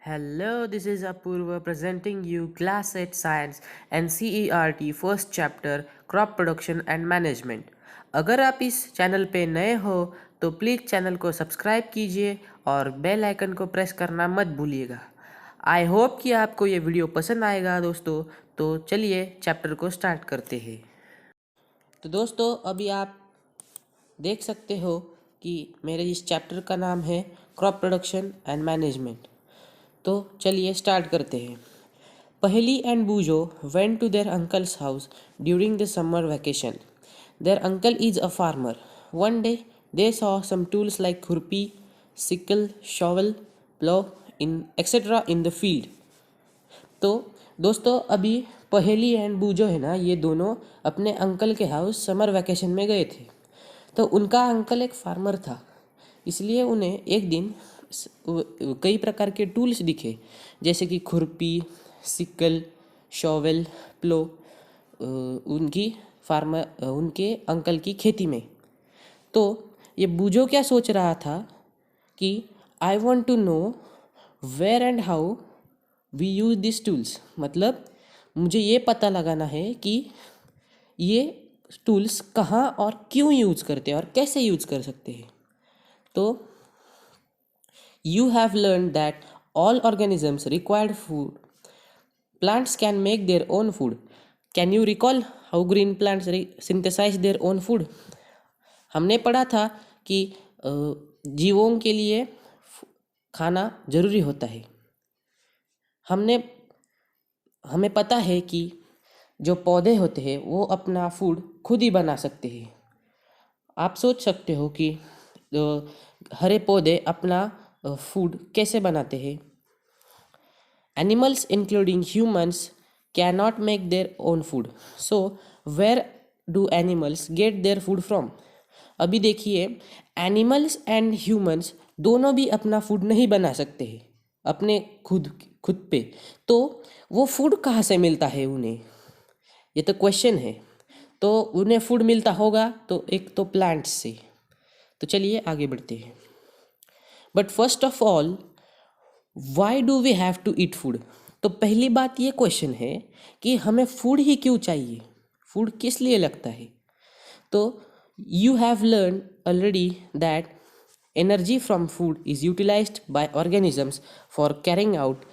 Hello, this is Apurva presenting you Class 8 Science and CERT First Chapter Crop Production and Management। अगर आप इस channel पे नए हो तो प्लीज़ चैनल को सब्सक्राइब कीजिए और बेल आइकन को प्रेस करना मत भूलिएगा। आई होप कि आपको ये वीडियो पसंद आएगा दोस्तों। तो चलिए चैप्टर को स्टार्ट करते हैं। तो दोस्तों अभी आप देख सकते हो कि मेरे इस चैप्टर का नाम है क्रॉप प्रोडक्शन एंड मैनेजमेंट। तो चलिए स्टार्ट करते हैं। Paheli and Boojo went to their uncle's house during the summer vacation. Their uncle is a farmer. One day they saw some tools like khurpi, sickle, shovel, plough in etcetera in the field. तो दोस्तों अभी पहेली and बूजो है ना, ये दोनों अपने uncle के हाउस समर वैकेशन में गए थे। तो उनका अंकल एक फार्मर था, इसलिए उन्हें एक दिन कई प्रकार के टूल्स दिखे, जैसे कि खुरपी, सिकल, शॉवेल, प्लो उनके अंकल की खेती में। तो ये बूजो क्या सोच रहा था कि I want to know where and how we use this tools. मतलब मुझे ये पता लगाना है कि ये टूल्स कहाँ और क्यों यूज़ करते हैं और कैसे यूज़ कर सकते हैं। तो you have learned that all organisms require food. Plants can make their own food. Can you recall how green plants synthesize their own food? हमने पढ़ा था कि जीवों के लिए खाना जरूरी होता है। हमें पता है कि जो पौधे होते हैं वो अपना फूड खुद ही बना सकते हैं। आप सोच सकते हो कि हरे पौधे अपना फूड कैसे बनाते हैं। Animals including humans can not make their own food, so where do animals get their food from. अभी देखिए, एनिमल्स एंड ह्यूमंस दोनों भी अपना फूड नहीं बना सकते हैं अपने खुद पे। तो वो फूड कहाँ से मिलता है उन्हें, ये तो क्वेश्चन है। तो उन्हें फूड मिलता होगा तो एक तो प्लांट्स से। तो चलिए आगे बढ़ते हैं। But first of all, why do we have to eat food. तो पहली बात ये क्वेश्चन है कि हमें फूड ही क्यों चाहिए, फूड किस लिए लगता है। तो you have learn already that energy from food is utilised by organisms for carrying out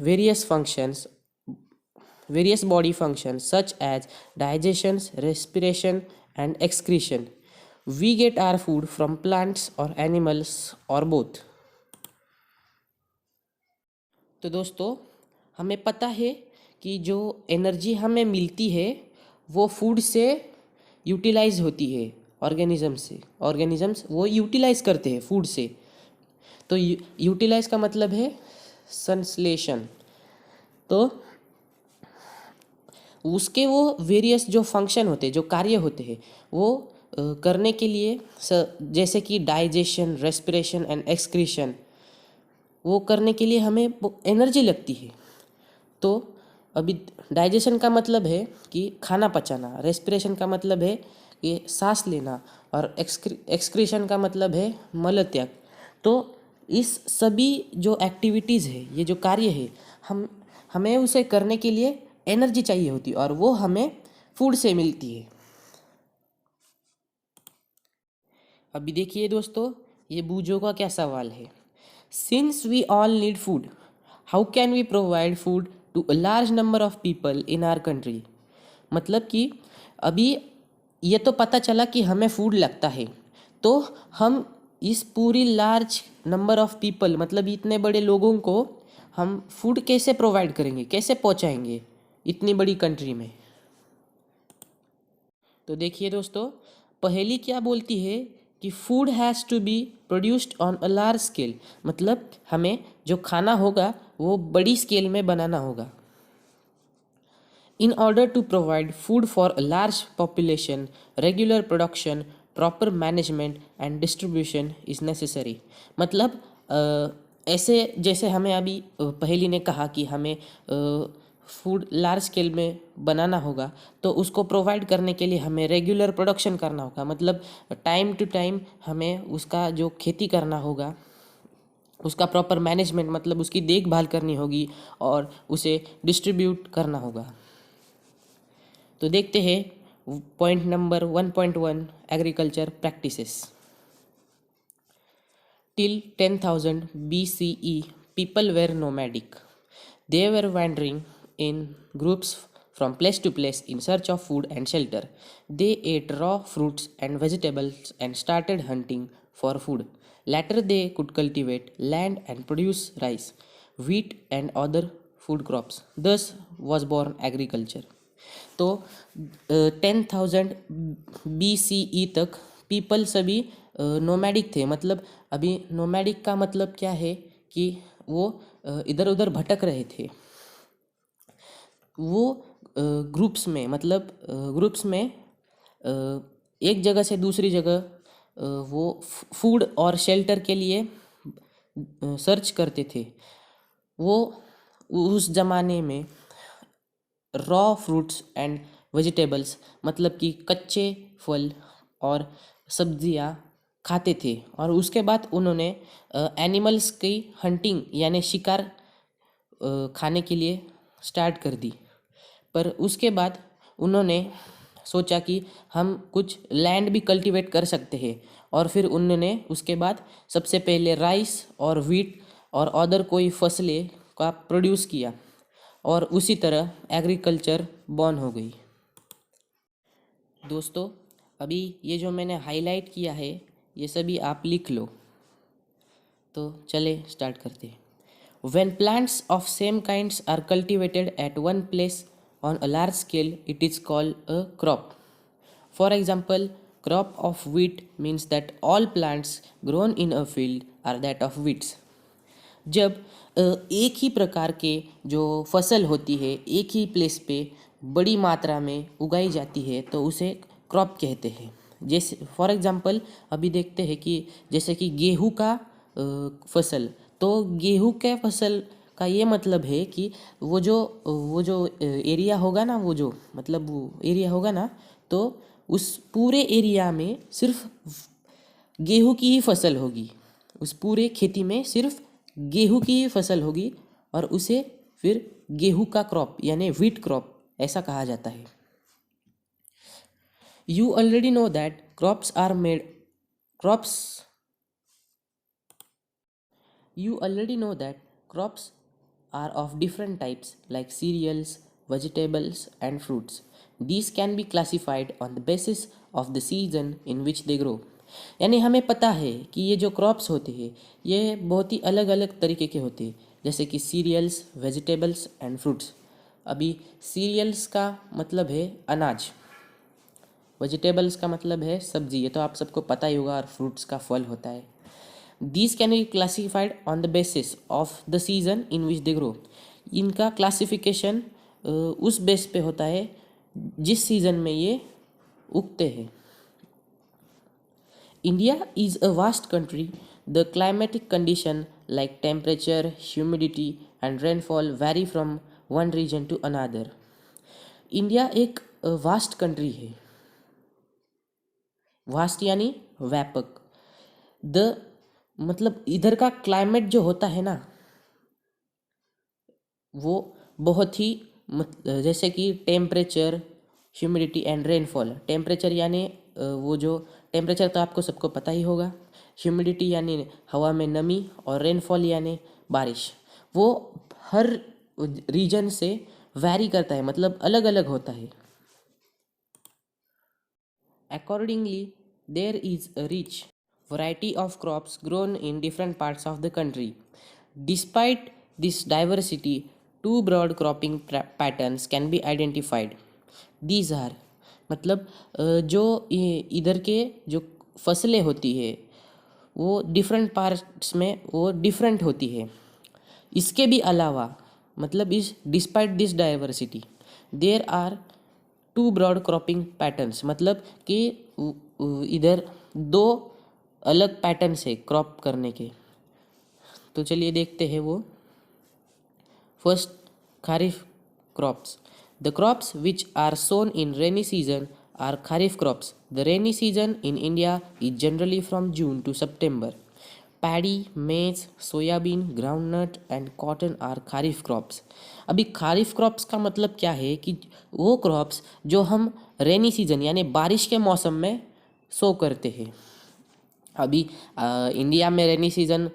various functions various body functions such as digestion, respiration and excretion. We get our food from plants or animals or both. तो दोस्तों हमें पता है कि जो energy हमें मिलती है वो फूड से यूटिलाइज होती है ऑर्गेनिजम्स वो यूटिलाइज करते हैं फूड से। तो यूटिलाइज का मतलब है संश्लेषण। तो उसके वो वेरियस जो फंक्शन होते हैं, जो कार्य होते हैं, वो करने के लिए जैसे कि डाइजेशन, रेस्पिरेशन एंड एक्सक्रीशन, वो करने के लिए हमें एनर्जी लगती है। तो अभी डाइजेशन का मतलब है कि खाना पचाना, रेस्पिरेशन का मतलब है कि सांस लेना, और एक्सक्रीशन का मतलब है मलत्याग। तो इस सभी जो एक्टिविटीज़ है, ये जो कार्य है, हमें उसे करने के लिए एनर्जी चाहिए होती है और वो हमें फूड से मिलती है। अभी देखिए दोस्तों, ये बूजो का क्या सवाल है। Since we all need food, how can we provide food to a large number of people in our country. मतलब कि अभी ये तो पता चला कि हमें फूड लगता है, तो हम इस पूरी लार्ज नंबर ऑफ पीपल, मतलब इतने बड़े लोगों को हम फूड कैसे प्रोवाइड करेंगे, कैसे पहुंचाएंगे इतनी बड़ी कंट्री में। तो देखिए दोस्तों, पहेली क्या बोलती है कि food has to be produced on a large scale. मतलब हमें जो खाना होगा वो बड़ी स्केल में बनाना होगा। In order to provide food for a large population, regular production, proper management and distribution is necessary। मतलब ऐसे जैसे हमें अभी पहेली ने कहा कि हमें फूड लार्ज स्केल में बनाना होगा, तो उसको प्रोवाइड करने के लिए हमें रेगुलर प्रोडक्शन करना होगा। मतलब टाइम टू टाइम हमें उसका जो खेती करना होगा, उसका प्रॉपर मैनेजमेंट मतलब उसकी देखभाल करनी होगी और उसे डिस्ट्रीब्यूट करना होगा। तो देखते हैं point number 1.1 agriculture practices. Till 10,000 BCE, people were nomadic. They were wandering in groups from place to place in search of food and shelter. They ate raw fruits and vegetables and started hunting for food. Later, they could cultivate land and produce rice, wheat, and other food crops. Thus was born agriculture. तो 10,000 BCE तक people सभी nomadic थे। मतलब अभी nomadic का मतलब क्या है कि वो इधर उधर भटक रहे थे। वो ग्रुप्स में मतलब ग्रुप्स में एक जगह से दूसरी जगह वो फूड और शेल्टर के लिए सर्च करते थे। वो उस ज़माने में रॉ फ्रूट्स एंड वेजिटेबल्स मतलब कि कच्चे फल और सब्जियां खाते थे और उसके बाद उन्होंने एनिमल्स की हंटिंग यानी शिकार खाने के लिए स्टार्ट कर दी। पर उसके बाद उन्होंने सोचा कि हम कुछ लैंड भी कल्टीवेट कर सकते हैं और फिर उन्होंने उसके बाद सबसे पहले राइस और व्हीट और अदर कोई फसलें का प्रोड्यूस किया और उसी तरह एग्रीकल्चर बॉर्न हो गई। दोस्तों अभी ये जो मैंने हाईलाइट किया है ये सभी आप लिख लो। तो चले स्टार्ट करते हैं। When plants of same kinds are cultivated at one place on a large scale, it is called a crop. For example, crop of wheat means that all plants grown in a field are that of wheats. जब एक ही प्रकार के जो फसल होती है एक ही place पे बड़ी मात्रा में उगाई जाती है तो उसे क्रॉप कहते हैं। जैसे फॉर एग्जांपल अभी देखते हैं कि जैसे कि गेहूं का फसल, तो गेहूं के फसल का ये मतलब है कि वो जो एरिया होगा ना, वो जो मतलब वो एरिया होगा ना, तो उस पूरे एरिया में सिर्फ गेहूं की ही फसल होगी। उस पूरे खेती में सिर्फ गेहूं की ही फसल होगी और उसे फिर गेहूं का क्रॉप यानी व्हीट क्रॉप ऐसा कहा जाता है। You already know that crops You already know that crops are of different types like cereals, vegetables and fruits. These can be classified on the basis of the season in which they grow. यानी हमें पता है कि ये जो crops होते हैं ये बहुत ही अलग अलग तरीके के होते हैं, जैसे कि सीरियल्स, वेजिटेबल्स एंड फ्रूट्स। अभी सीरियल्स का मतलब है अनाज, वेजिटेबल्स का मतलब है सब्जी, ये तो आप सबको पता ही होगा, और फ्रूट्स का फल होता है। These can be classified on the basis of the season in which they grow. इनका क्लासिफिकेशन उस बेस पे होता है जिस सीजन में ये उगते हैं। India is a vast country. The climatic condition like temperature, humidity and rainfall vary from one region to another. India एक वास्ट कंट्री है। वास्ट यानी व्यापक। द मतलब इधर का क्लाइमेट जो होता है ना वो बहुत ही जैसे कि temperature, humidity and rainfall. Temperature यानी वो जो टेम्परेचर तो आपको सबको पता ही होगा, ह्यूमिडिटी यानी हवा में नमी और रेनफॉल यानी बारिश। वो हर रीजन से वैरी करता है, मतलब अलग अलग होता है। Accordingly, there is a rich variety of crops grown in different parts of the country. Despite this diversity, two broad cropping patterns can be identified. These are मतलब जो इधर के जो फसलें होती है वो डिफरेंट पार्ट्स में वो डिफरेंट होती है। इसके भी अलावा मतलब इस despite this diversity there are two broad cropping patterns, मतलब कि इधर दो अलग पैटर्न्स है क्रॉप करने के। तो चलिए देखते हैं वो। First, kharif crops. The crops which are sown in rainy season are kharif crops. The rainy season in India is generally from June to September. Paddy, maize, soybean, groundnut and cotton are kharif crops. अभी kharif crops का मतलब क्या है कि वो crops जो हम rainy season यानी बारिश के मौसम में सो करते हैं। अभी इंडिया में रेनी सीजन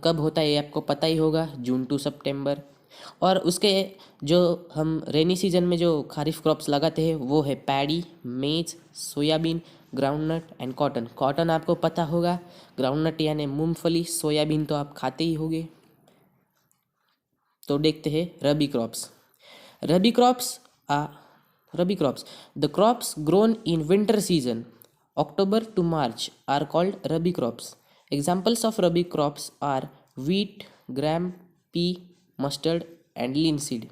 कब होता है ये आपको पता ही होगा, जून टू सितंबर। और उसके जो हम रेनी सीजन में जो खारिफ क्रॉप्स लगाते हैं वो है paddy, maize, soybean, groundnut and cotton. Cotton आपको पता होगा, ग्राउंडनट यानी मूंगफली, सोयाबीन तो आप खाते ही होंगे। तो देखते हैं rabi crops. Rabi crops rabi crops the crops grown in winter season October to March are called rabi crops. Examples of rabi crops are wheat, gram, pea, mustard and linseed.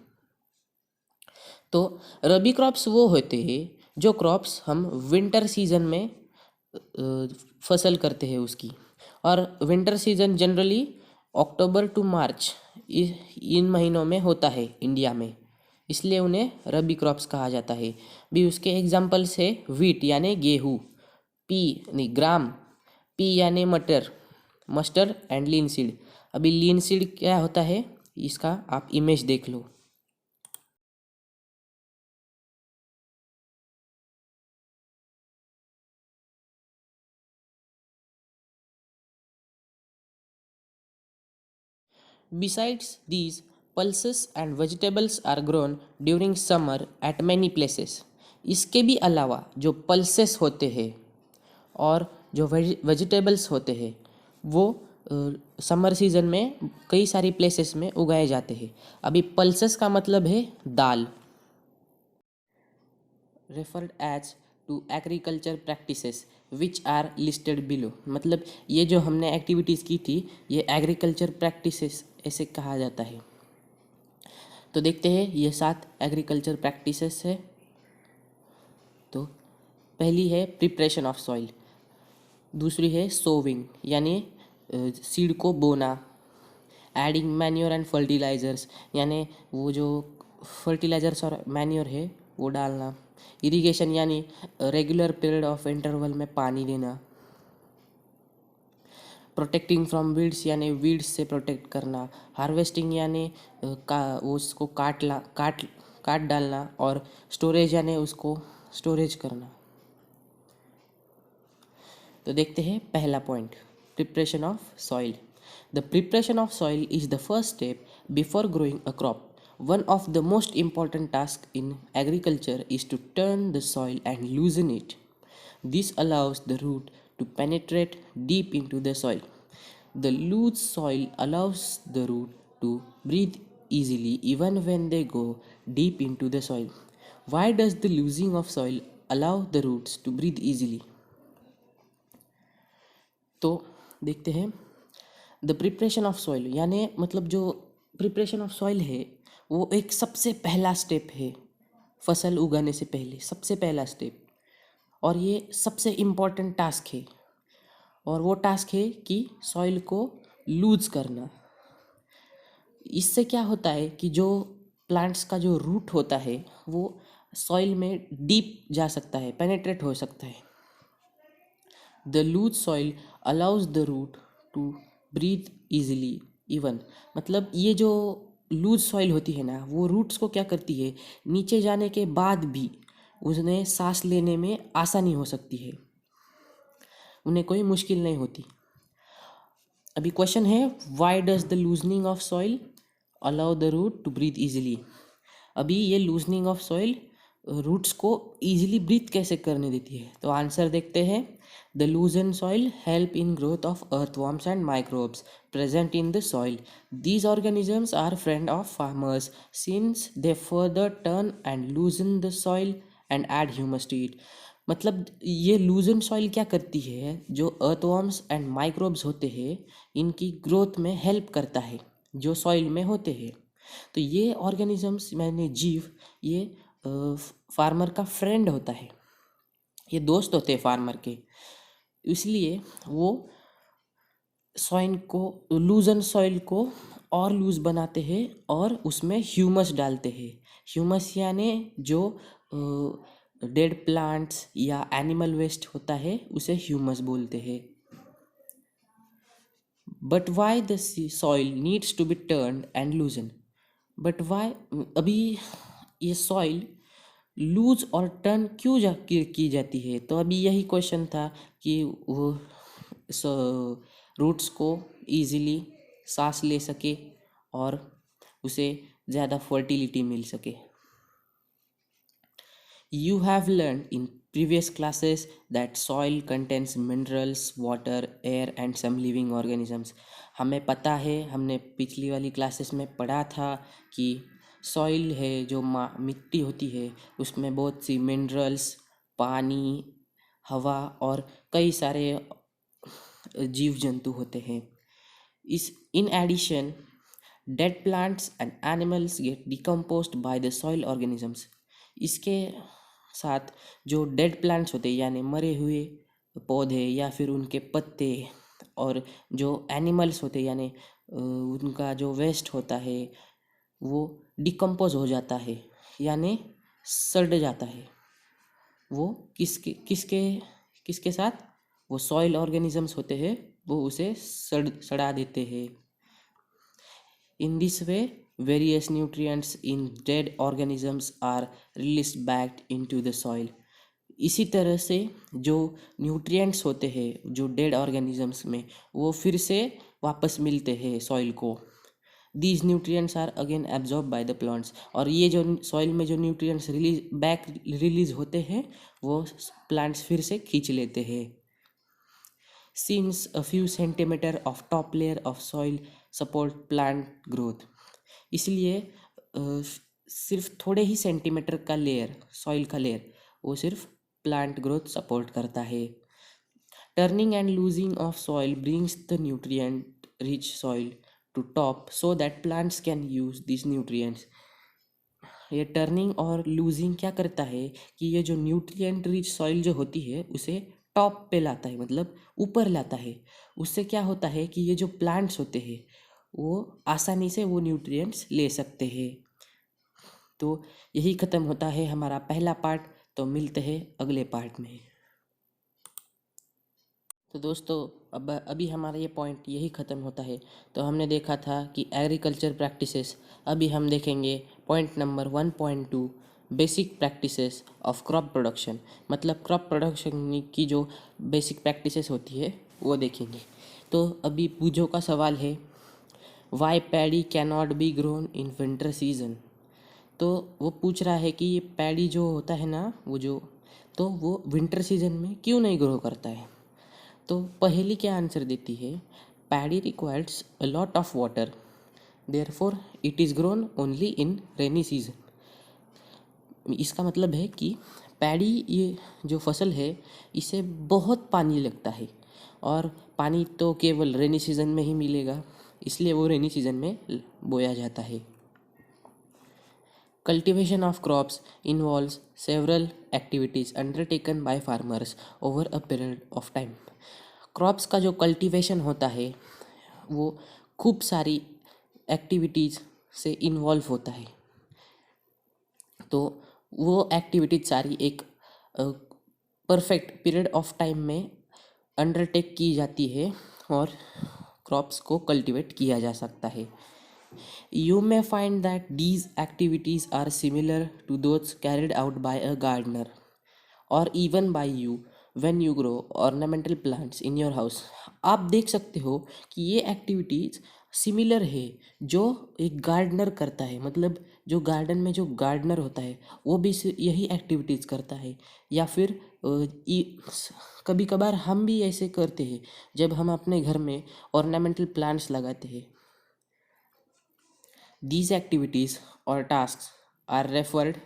तो रबी क्रॉप्स वो होते हैं जो क्रॉप्स हम विंटर सीजन में फसल करते हैं उसकी। और winter season generally October to March इन महीनों में होता है इंडिया में, इसलिए उन्हें रबी क्रॉप्स कहा जाता है। भी उसके एग्जाम्पल्स है व्हीट यानी गेहूँ, पी नहीं ग्राम, पी यानी मटर, मस्टर्ड एंड लीन सीड। अभी लीन सीड क्या होता है इसका आप इमेज देख लो। Besides these, pulses and vegetables are grown during summer at many places. इसके भी अलावा जो पल्सेस होते हैं और जो वेजिटेबल्स होते हैं वो समर सीजन में कई सारी प्लेसेस में उगाए जाते हैं। अभी पल्सेस का मतलब है दाल। Referred as to agriculture practices which are listed below. मतलब ये जो हमने एक्टिविटीज़ की थी ये एग्रीकल्चर प्रैक्टिसेस ऐसे कहा जाता है। तो देखते हैं ये 7 एग्रीकल्चर प्रैक्टिसेस है। तो पहली है प्रिपरेशन ऑफ सॉइल, दूसरी है सोविंग यानी सीड को बोना, एडिंग मैन्योर एंड फर्टिलाइजर्स यानी वो जो फर्टिलाइजर्स और मैन्योर है वो डालना, इरिगेशन यानी रेगुलर पीरियड ऑफ इंटरवल में पानी देना, प्रोटेक्टिंग फ्रॉम वीड्स यानी वीड्स से प्रोटेक्ट करना, हार्वेस्टिंग यानी उसको काट डालना, और स्टोरेज यानी उसको स्टोरेज करना। तो देखते हैं पहला point, preparation of soil. The preparation of soil is the first step before growing a crop. One of the most important tasks in agriculture is to turn the soil and loosen it. This allows the root to penetrate deep into the soil. The loose soil allows the root to breathe easily even when they go deep into the soil. Why does the loosening of soil allow the roots to breathe easily? तो देखते हैं the preparation of soil यानी मतलब जो preparation of soil है वो एक सबसे पहला स्टेप है फसल उगाने से पहले, सबसे पहला स्टेप, और ये सबसे इम्पॉर्टेंट टास्क है। और वो टास्क है कि सॉइल को लूज करना। इससे क्या होता है कि जो प्लांट्स का जो रूट होता है वो सॉइल में डीप जा सकता है, पेनेट्रेट हो सकता है। The loose soil allows the root to breathe easily even, मतलब ये जो लूज सॉइल होती है ना वो रूट्स को क्या करती है, नीचे जाने के बाद भी उन्हें सांस लेने में आसानी हो सकती है, उन्हें कोई मुश्किल नहीं होती। अभी क्वेश्चन है why does the loosening of soil allow the root to breathe easily. अभी ये लूजनिंग ऑफ सॉइल रूट्स को ईजिली ब्रीथ कैसे करने देती है, तो आंसर देखते हैं। The loosen soil help in growth of earthworms and microbes present in the soil. These organisms are friend of farmers since they further turn and loosen the soil and add humus to it. मतलब ये लूजन soil क्या करती है, जो earthworms and microbes होते हैं इनकी growth में हेल्प करता है जो सॉइल में होते हैं। तो ये ऑर्गेनिजम्स मैंने जीव ये फार्मर का फ्रेंड होता है, ये दोस्त होते हैं फार्मर के, इसलिए वो सॉइल को लूजन सॉइल को और लूज बनाते हैं और उसमें ह्यूमस डालते हैं। ह्यूमस यानी जो डेड प्लांट्स या एनिमल वेस्ट होता है उसे ह्यूमस बोलते हैं। But why the soil needs to be turn and loosen, but why, अभी ये सॉइल लूज और टर्न क्यों की जाती है। तो अभी यही क्वेश्चन था कि वो रूट्स को इजीली सांस ले सके और उसे ज़्यादा फर्टिलिटी मिल सके। You have learned in previous classes that soil contains minerals, water, air and some living organisms. हमें पता है, हमने पिछली वाली क्लासेस में पढ़ा था कि सॉइल है जो मिट्टी होती है, उसमें बहुत सी मिनरल्स, पानी, हवा और कई सारे जीव जंतु होते हैं। इस in addition dead plants and animals get decomposed by the soil organisms. इसके साथ जो डेड प्लांट्स होते हैं यानी मरे हुए पौधे या फिर उनके पत्ते, और जो एनिमल्स होते हैं यानी उनका जो वेस्ट होता है वो डिकम्पोज हो जाता है यानी सड़ जाता है। वो किसके किसके किसके साथ, वो सॉइल ऑर्गेनिजम्स होते हैं, वो उसे सड़ा देते हैं। In this way, various nutrients in dead organisms are released back into the soil. इसी तरह से जो न्यूट्रिएंट्स होते हैं जो डेड ऑर्गेनिजम्स में, वो फिर से वापस मिलते हैं सॉइल को। These nutrients are again absorbed by the plants. और ये जो सॉइल में जो न्यूट्रिएंट्स रिलीज होते हैं वो प्लांट्स फिर से खींच लेते हैं। Since a few centimeter of top layer of soil support plant growth, इसलिए सिर्फ थोड़े ही सेंटीमीटर का लेयर, सॉइल का लेयर, वो सिर्फ प्लांट ग्रोथ सपोर्ट करता है। Turning and loosing of soil brings the nutrient rich soil to top so that plants can use this nutrients. ये टर्निंग और लूजिंग क्या करता है कि ये जो न्यूट्रिएंट रिच सॉइल जो होती है उसे टॉप पे लाता है, मतलब ऊपर लाता है। उससे क्या होता है कि ये जो प्लांट्स होते हैं वो आसानी से वो न्यूट्रिएंट्स ले सकते हैं। तो यही ख़त्म होता है हमारा पहला पार्ट। तो मिलते हैं अगले पार्ट में। तो दोस्तों अब अभी हमारा ये पॉइंट यही ख़त्म होता है। तो हमने देखा था कि एग्रीकल्चर प्रैक्टिसेस। अभी हम देखेंगे point number 1.2 basic practices of crop production. मतलब क्रॉप प्रोडक्शन की जो बेसिक प्रैक्टिसेस होती है वो देखेंगे। तो अभी पूजो का सवाल है, why paddy can not be grown in winter season. तो वो पूछ रहा है कि ये पैडी जो होता है ना, वो विंटर सीजन में क्यों नहीं ग्रो करता है। तो पहली क्या आंसर देती है, paddy requires a lot of water, therefore it is grown only in rainy season. इसका मतलब है कि पैडी ये जो फसल है इसे बहुत पानी लगता है, और पानी तो केवल रेनी सीजन में ही मिलेगा, इसलिए वो रेनी सीजन में बोया जाता है। Cultivation of crops involves several activities undertaken by farmers over a period of time. Crops का जो कल्टीवेशन होता है वो खूब सारी एक्टिविटीज़ से इन्वॉल्व होता है। तो वो एक्टिविटीज सारी एक परफेक्ट पीरियड ऑफ टाइम में अंडरटेक की जाती है और क्रॉप्स को कल्टीवेट किया जा सकता है। You may find that these activities are similar to those carried out by a gardener or even by you when you grow ornamental plants in your house. आप देख सकते हो कि ये एक्टिविटीज़ सिमिलर है जो एक गार्डनर करता है। मतलब जो गार्डन में जो गार्डनर होता है वो भी यही एक्टिविटीज़ करता है, या फिर कभी कभार हम भी ऐसे करते हैं जब हम अपने घर में ऑर्नामेंटल प्लांट्स लगाते हैं। These activities or tasks are referred